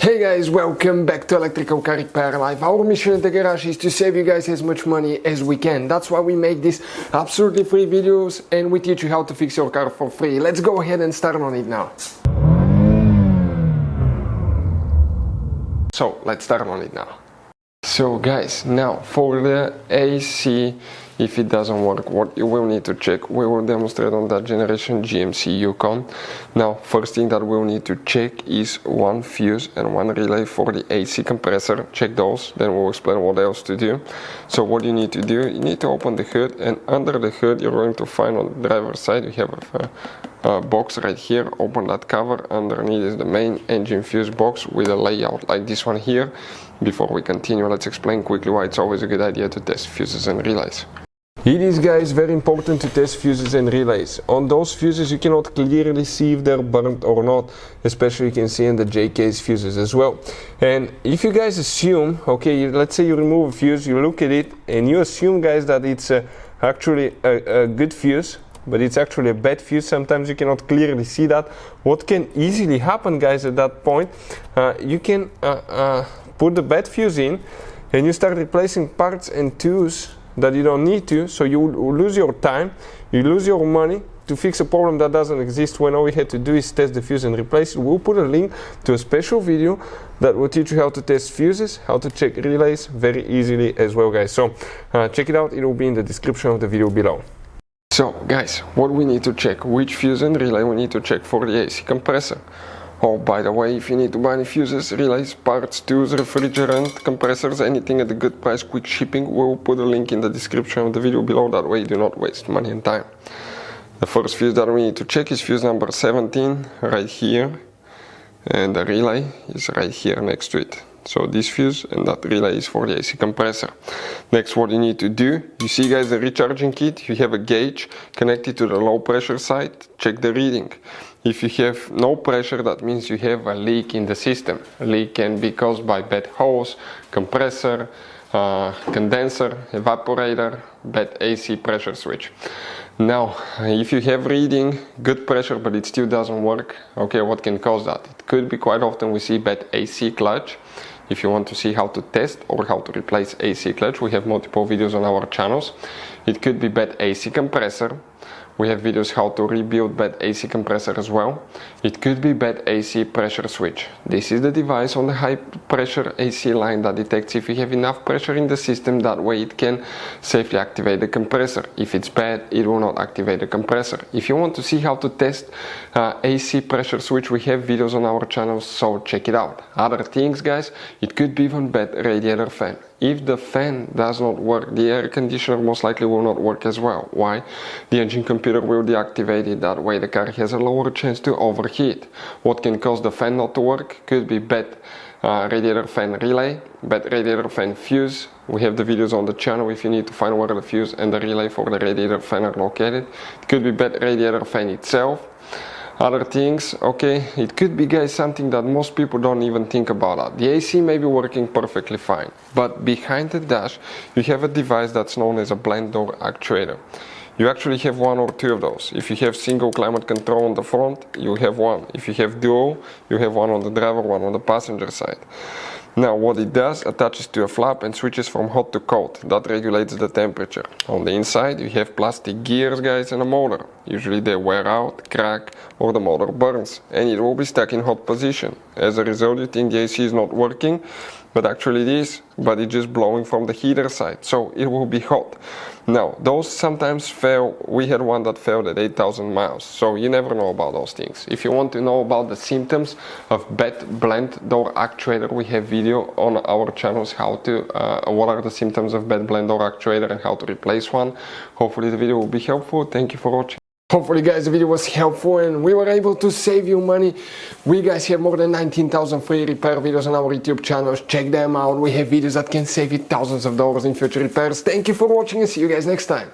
Hey guys, welcome back to Electrical Car Repair Live. Our mission in the garage is to save you guys as much money as we can. That's why we make these absolutely free videos and we teach you how to fix your car for free. Let's go ahead and start on it now. So let's start on it now. So guys, now for the AC, if it doesn't work, what you will need to check, we will demonstrate on that generation GMC Yukon. Now, first thing that we'll need to check is one fuse and one relay for the AC compressor. Check those, then we'll explain what else to do. So what you need to do, you need to open the hood, and under the hood you're going to find on the driver's side, you have a box right here. Open that cover. Underneath is the main engine fuse box with a layout like this one here. Before we continue, let's explain quickly why it's always a good idea to test fuses and relays. It is, guys, very important to test fuses and relays. On those fuses you cannot clearly see if they're burnt or not, especially you can see in the J-case fuses as well. And if you guys assume, okay, let's say you remove a fuse, you look at it and you assume, guys, that it's actually a good fuse, but it's actually a bad fuse. Sometimes you cannot clearly see that. What can easily happen, guys, at that point, you can put the bad fuse in and you start replacing parts and tools that you don't need to, so you lose your time, you lose your money to fix a problem that doesn't exist, when all we had to do is test the fuse and replace it. We'll put a link to a special video that will teach you how to test fuses, how to check relays very easily as well, guys. So check it out, it will be in the description of the video below. So guys, what we need to check, which fuse and relay we need to check for the AC compressor. Oh, by the way, if you need to buy any fuses, relays, parts, tools, refrigerant, compressors, anything at a good price, quick shipping, we'll put a link in the description of the video below, that way you do not waste money and time. The first fuse that we need to check is fuse number 17, right here, and the relay is right here next to it. So this fuse and that relay is for the AC compressor. Next, what you need to do, you see, guys, the recharging kit, you have a gauge connected to the low pressure side, check the reading. If you have no pressure, that means you have a leak in the system. A leak can be caused by bad hose, compressor, condenser, evaporator, bad AC pressure switch. Now, if you have reading, good pressure, but it still doesn't work, okay, what can cause that? It could be, quite often we see bad AC clutch. If you want to see how to test or how to replace AC clutch, we have multiple videos on our channels. It could be bad AC compressor. We have videos how to rebuild bad AC compressor as well. It could be bad AC pressure switch. This is the device on the high pressure AC line that detects if you have enough pressure in the system, that way it can safely activate the compressor. If it's bad, it will not activate the compressor. If you want to see how to test AC pressure switch, we have videos on our channel, so check it out. Other things, guys, it could be even bad radiator fan. If the fan does not work, the air conditioner most likely will not work as well. Why? The engine computer will deactivate it, that way the car has a lower chance to overheat. What can cause the fan not to work? Could be bad radiator fan relay, bad radiator fan fuse. We have the videos on the channel if you need to find where the fuse and the relay for the radiator fan are located. It could be bad radiator fan itself. Other things, okay, it could be, guys, something that most people don't even think about. The AC may be working perfectly fine, but behind the dash you have a device that's known as a blind door actuator. You actually have one or two of those. If you have single climate control on the front, you have one. If you have dual, you have one on the driver, one on the passenger side. Now, what it does, attaches to a flap and switches from hot to cold. That regulates the temperature. On the inside, you have plastic gears, guys, and a motor. Usually they wear out, crack, or the motor burns, and it will be stuck in hot position. As a result, you think the AC is not working, but actually it is, but it's just blowing from the heater side, so it will be hot. Now, those sometimes fail. We had one that failed at 8,000 miles, so you never know about those things. If you want to know about the symptoms of bad blind door actuator, we have video on our channels how to, what are the symptoms of bad blind door actuator and how to replace one. Hopefully the video will be helpful. Thank you for watching. Hopefully, guys, the video was helpful and we were able to save you money. We, guys, have more than 19,000 free repair videos on our YouTube channels. Check them out. We have videos that can save you thousands of dollars in future repairs. Thank you for watching and see you guys next time.